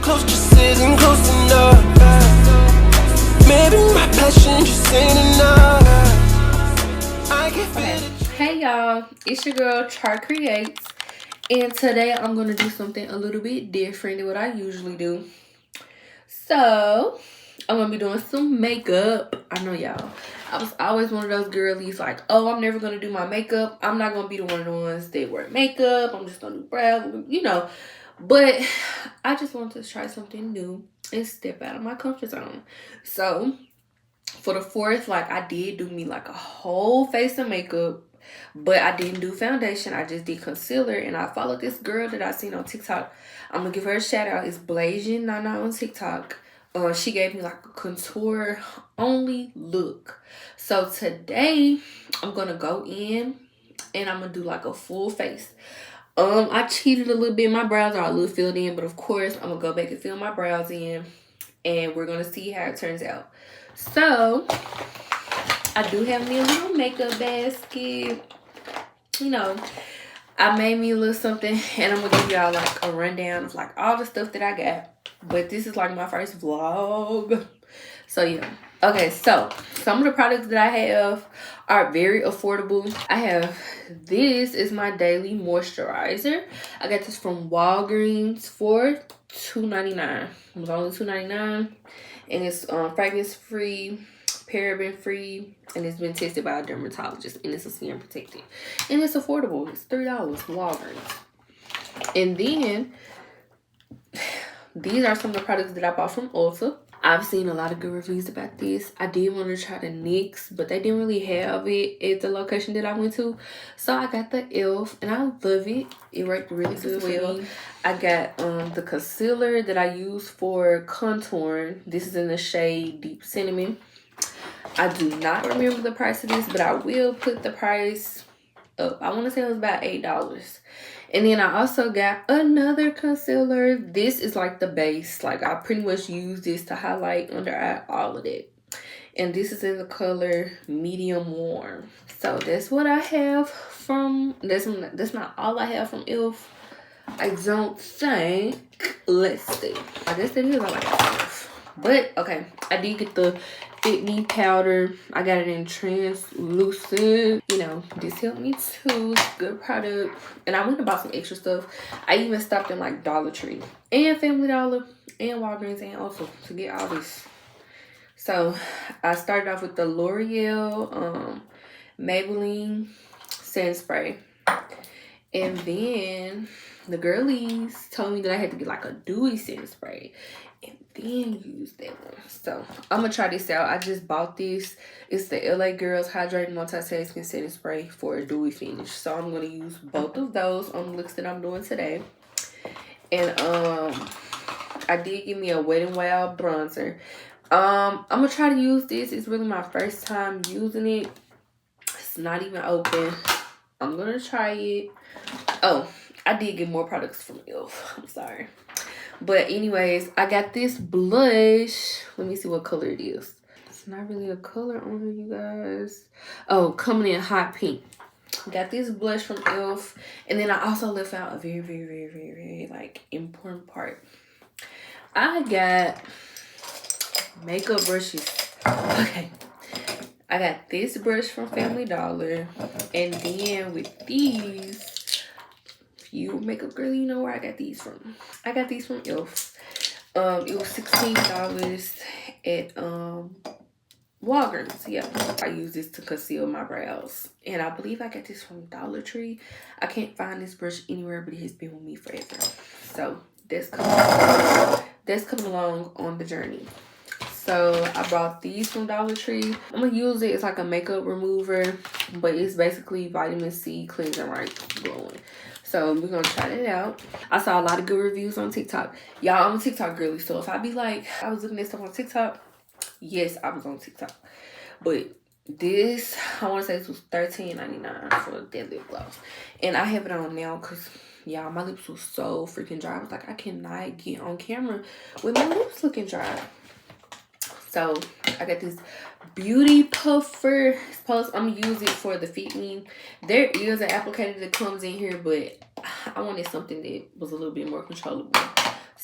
close just isn't close enough. Maybe my passion just ain't enough. I can feel it. Hey y'all, it's your girl Char Creates, and today I'm gonna do something a little bit different than what I usually do. So I'm gonna be doing some makeup. I know y'all, I was always one of those girlies like, oh, I'm never gonna do my makeup. I'm not gonna be the one of the ones that wear makeup. I'm just gonna do brows, you know. But I just wanted to try something new and step out of my comfort zone. So for the 4th, like, I did do me like a whole face of makeup, but I didn't do foundation. I just did concealer, and I followed this girl that I seen on TikTok. I'm gonna give her a shout out. It's Blasian99 on TikTok. She gave me like a contour only look. So today I'm gonna go in and I'm gonna do like a full face. I cheated a little bit. My brows are a little filled in, but of course I'm gonna go back and fill my brows in, and we're gonna see how it turns out. So I do have me a little makeup basket. You know, I made me a little something, and I'm gonna give y'all like a rundown of like all the stuff that I got. But this is like my first vlog, so yeah. Okay, so some of the products that I have are very affordable. I have, this is my daily moisturizer. I got this from Walgreens for $2.99. It was only $2.99, and it's fragrance free, paraben free, and it's been tested by a dermatologist, and it's a skin protected, and it's affordable. It's $3 from Walgreens. And then these are some of the products that I bought from Ulta. I've seen a lot of good reviews about this. I did want to try the NYX, but they didn't really have it at the location that I went to. So I got the e.l.f. and I love it. It worked really good for me. I got the concealer that I use for contouring. This is in the shade Deep Cinnamon. I do not remember the price of this, but I will put the price up. I want to say it was about $8. And then I also got another concealer. This is like the base. Like, I pretty much use this to highlight, under eye, all of that. And this is in the color Medium Warm. So that's what I have from, that's not all I have from e.l.f. I don't think. Let's see. I guess that is all I got from e.l.f. But, okay, I did get the Fit Me powder. I got it in translucent. You know, this helped me too. It's a good product. And I went and bought some extra stuff. I even stopped in like Dollar Tree and Family Dollar and Walgreens and also to get all this. So I started off with the L'Oreal Maybelline Setting Spray. And then the girlies told me that I had to get like a dewy setting spray and then use that one. So I'm gonna try this out. I just bought this. It's the LA Girls Hydrating Multitasking Setting Spray for a dewy finish. So I'm gonna use both of those on the looks that I'm doing today. And I did give me a Wet n Wild bronzer. I'm gonna try to use this. It's really my first time using it. It's not even open. I'm gonna try it. Oh, I did get more products from e.l.f. I'm sorry. But anyways, I got this blush. Let me see what color it is. It's not really a color on here, you guys. Oh, coming in hot pink. Got this blush from e.l.f. And then I also left out a very, very, very, very, very, like, important part. I got makeup brushes. Okay. I got this brush from Family Dollar. And then with these, you makeup girl, you know where I got these from. I got these from e.l.f. It was $16 at Walgreens. Yeah, I use this to conceal my brows, and I believe I got this from Dollar Tree. I can't find this brush anywhere, but it has been with me forever. So that's coming along on the journey. So I bought these from Dollar Tree. I'm gonna use it as like a makeup remover, but it's basically vitamin C cleansing, right, glowing. So we're gonna try that out. I saw a lot of good reviews on TikTok. Y'all, I'm a TikTok girly, so if I be like, I was looking at stuff on TikTok, yes, I was on TikTok. But this, I wanna say this was $13.99 for that lip gloss. And I have it on now because, y'all, my lips were so freaking dry. I was like, I cannot get on camera with my lips looking dry. So I got this beauty puffer. I'm gonna use it for the Fit Me. There is an applicator that comes in here, but I wanted something that was a little bit more controllable.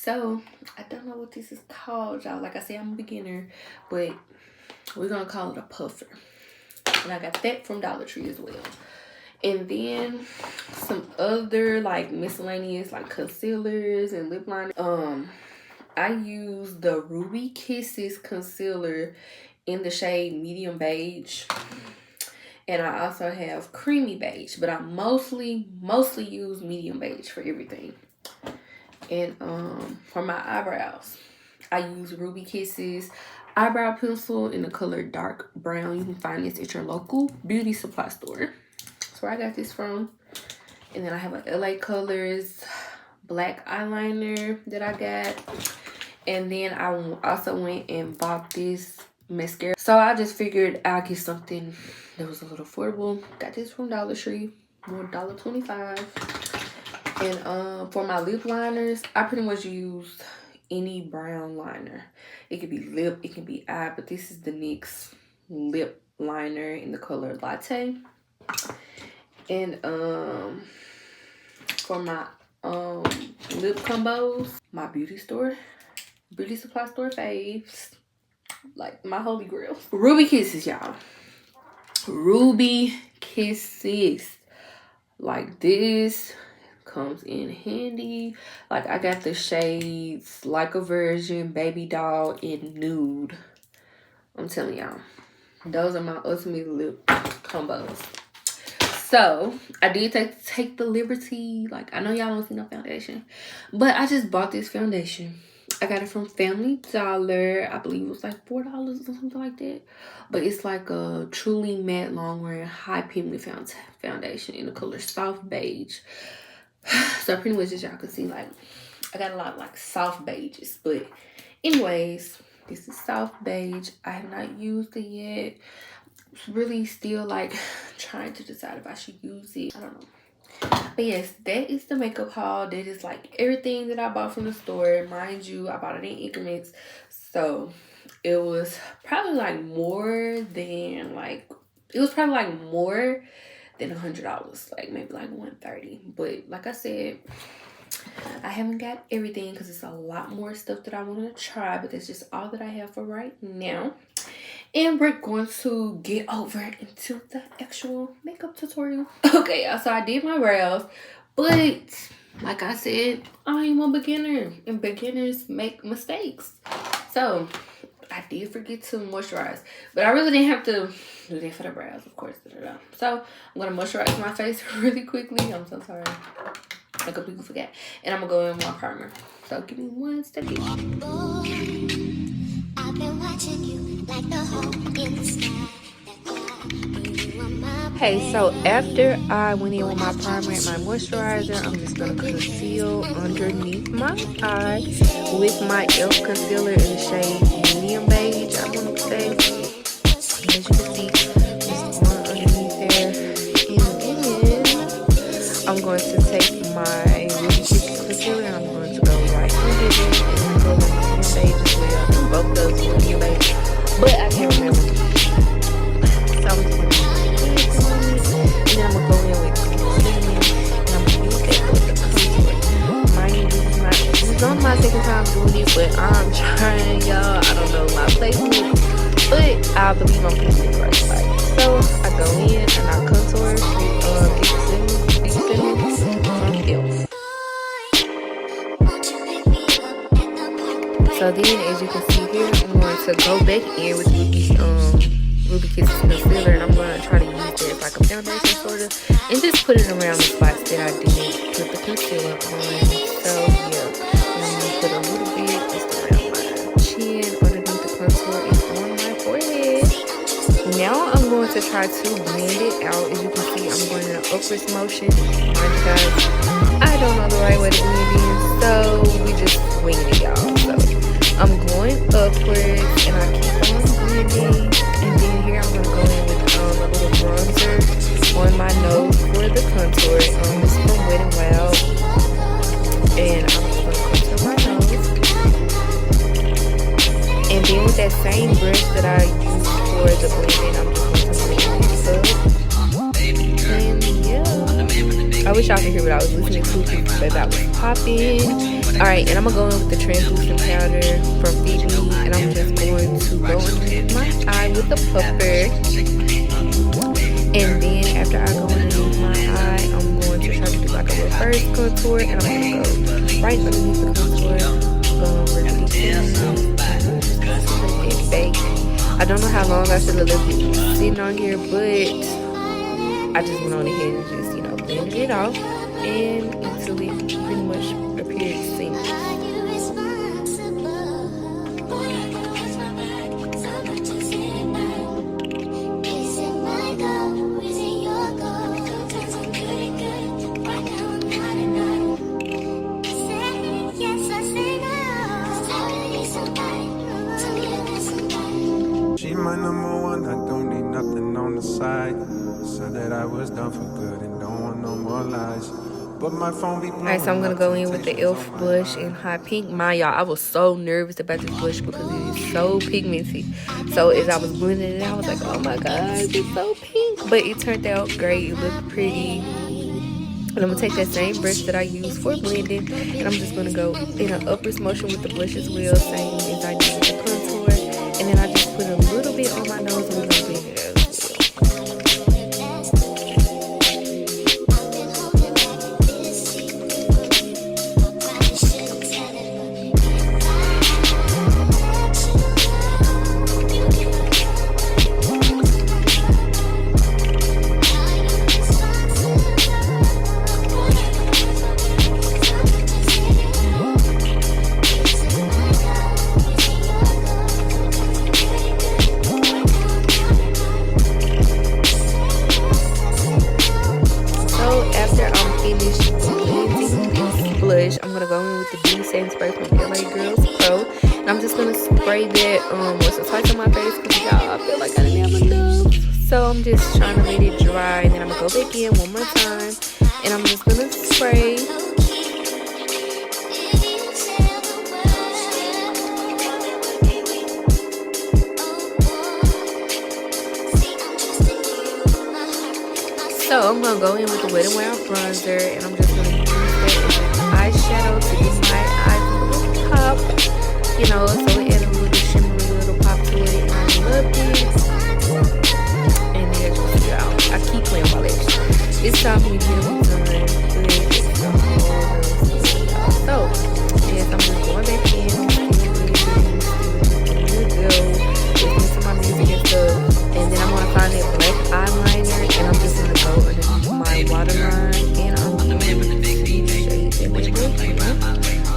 So I don't know what this is called, y'all. Like I said, I'm a beginner, but we're gonna call it a puffer. And I got that from Dollar Tree as well. And then some other like miscellaneous like concealers and lip liner. I use the Ruby Kisses concealer in the shade medium beige. And I also have creamy beige, but I mostly use medium beige for everything. And for my eyebrows, I use Ruby Kisses eyebrow pencil in the color dark brown. You can find this at your local beauty supply store. That's where I got this from. And then I have a LA Colors black eyeliner that I got. And then I also went and bought this mascara. So I just figured I'll get something that was a little affordable. Got this from Dollar Tree, $1.25. And for my lip liners, I pretty much use any brown liner. It could be lip, it can be eye, but this is the NYX lip liner in the color Latte. And for my lip combos, my beauty supply store faves, like my holy grail, Ruby Kisses, y'all. Ruby Kisses, like this comes in handy. Like I got the shades Like a Virgin, Baby Doll, and Nude. I'm telling y'all, those are my ultimate lip combos. So I did take the liberty, like I know y'all don't see no foundation, but I just bought this foundation. I got it from Family Dollar. I believe it was like $4 or something like that. But it's like a truly matte long wearing high pigment foundation in the color soft beige. So pretty much as y'all can see, like I got a lot of like soft beiges. But anyways, this is soft beige. I have not used it yet. Really still like trying to decide if I should use it. I don't know. But yes, that is the makeup haul. That is like everything that I bought from the store. Mind you, I bought it in increments. So it was probably like more than like, it was probably like more than $100. Like maybe like $130. But like I said, I haven't got everything because it's a lot more stuff that I want to try. But that's just all that I have for right now. And we're going to get over into the actual makeup tutorial. Okay, so I did my brows, but like I said, I am a beginner and beginners make mistakes. So I did forget to moisturize, but I really didn't have to do that for the brows, of course. So I'm gonna moisturize my face really quickly. I'm so sorry, I completely forgot. And I'm gonna go in with my primer. So give me one second. I've been watching you like the hole in the sky. Hey, so after I went in with my primer and my moisturizer, I'm just going to conceal underneath my eye with my e.l.f. concealer in the shade medium beige, I want to say. As you can see, just one underneath there. And then I'm going to take my Ruby Kisses concealer and I'm going to go right under it and go in medium beige as well. Both those medium beige, but I can't remember. So I'm just going to and then I'm gonna go in with concealer and I'm gonna use that with the contour. Mind you, this is not my second time doing it, but I'm trying, y'all. I don't know my placement, but I believe I'm putting it right spot. So I go in and I contour with Deep Simmons from e.l.f. So then, as you can see here, I'm going to go back in with Ruby Kisses concealer, and I'm going to try to use that as like a foundation sort of, and just put it around the spots that I didn't put the concealer on. So yeah, I'm going to put a little bit just around my chin, underneath the contour, and on my forehead. Now I'm going to try to blend it out. As you can see, I'm going in an upwards motion. Mind you guys, I don't know the right way to blend in, so we just winging it, y'all. So I'm going upwards, and I keep on blending. And then here I'm going to go in with a little bronzer on my nose for the contour. This is from Wet n Wild. And I'm just going to contour my nose. And then with that same brush that I used for the blending, I'm just going to blend it up. And yeah. I wish y'all could hear what I was listening to because that was popping. Alright, and I'm gonna go in with the translucent powder from Feed Me, and I'm just going to go underneath my eye with the puffer. And then after I go underneath my eye, I'm going to try to do like a reverse contour, and I'm gonna go right underneath the contour, it bake. I don't know how long I should have left it sitting on here, but I just went on ahead and just, you know, blended it off and until it pretty much appeared seamless. She my number one, I don't need nothing on the side. Said that I was done for good and don't want no more lies. But my phone be blowing. Alright, so I'm gonna go in with the e.l.f. blush in hot pink. Y'all, I was so nervous about this blush because it is so pigmented. So as I was blending it out, I was like, oh my god, it's so pink. But it turned out great. It looked pretty. And I'm gonna take that same brush that I use for blending, and I'm just gonna go in an upwards motion with the blush as well, same as I did with the contour. And then I just put a little bit on my nose and we're gonna blend it out as well. I'm gonna go in with the Beauty Setting Spray from LA Girls Pro, and I'm just gonna spray that once or twice on my face because y'all, I feel like I didn't have enough. So I'm just trying to let it dry, and then I'm gonna go back in one more time, and I'm just gonna spray. So I'm gonna go in with the Wet n Wild bronzer, and I'm just gonna use that eyeshadow to give my eyes a little pop, you know, so it added a little shimmery, little pop to it, and I love it. And there's just y'all. I keep playing my lips. It's time for me to get it done. So yes, I'm just going back in, listen to my music and stuff, and then I'm gonna find that black eyeliner, and I'm just gonna go underneath my waterline, and I'm gonna shade that little,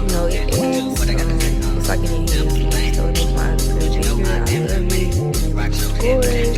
you know, it adds, it's like an enhancement, so it makes my eyes feel bigger. I love it. Good.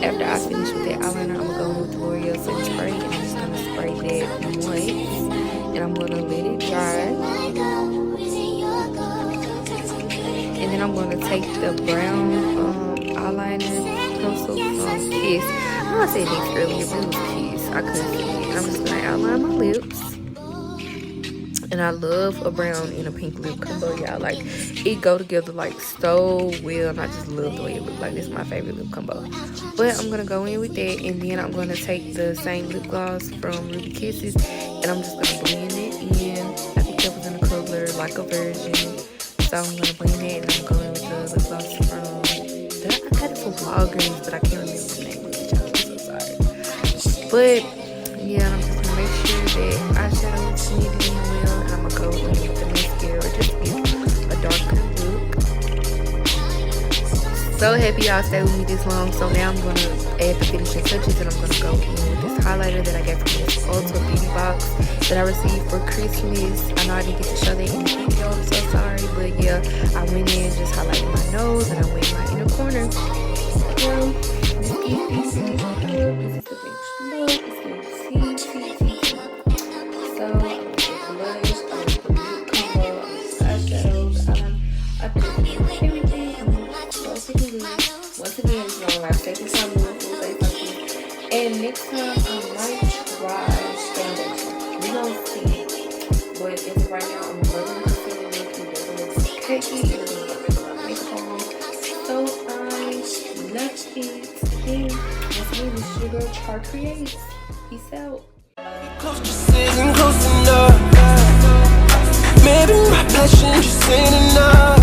After I finish with that eyeliner, I'm gonna go in with the L'Oreal Setting Spray, and I'm just gonna spray that once, and I'm gonna let it dry. And then I'm gonna take the brown eyeliner pencil from Kiss. I know I said this earlier, but it was Kiss. I couldn't see it. And I'm just gonna outline my lips. And I love a brown and a pink lip combo, y'all. Like, it go together like so well, and I just love the way it looks. Like, this is my favorite lip combo. But I'm gonna go in with that, and then I'm gonna take the same lip gloss from Ruby Kisses, and I'm just gonna blend it in. I think that was in the color Like a Virgin. So I'm gonna blend it, and I'm going with the lip gloss from I got it from Walgreens, but I can't remember the name of it, y'all. I'm so sorry. But yeah, I'm just gonna make sure that eyeshadow is blended in well, and I'm gonna go in with the mascara just to give a darker look. So happy y'all stayed with me this long. So now I'm gonna add the finishing touches, and I'm gonna go in with this highlighter that I got from this Ulta beauty box that I received for Christmas. I know I didn't get to show that in the video, I'm so sorry, but yeah, I went in just highlighting my nose, and I went in my inner corner. So this is the finished look. It's so I went with blush, I went with the lip combo, eyeshadows, I did everything. So once again, And next time I might try foundation. We gonna see. But as of right now, I'm loving the concealer look. It doesn't look cakey. It doesn't look like a makeup on. So I love it. And once again, this is your girl Char Creates. Peace out. Close, just isn't close enough. Maybe my passion just ain't enough.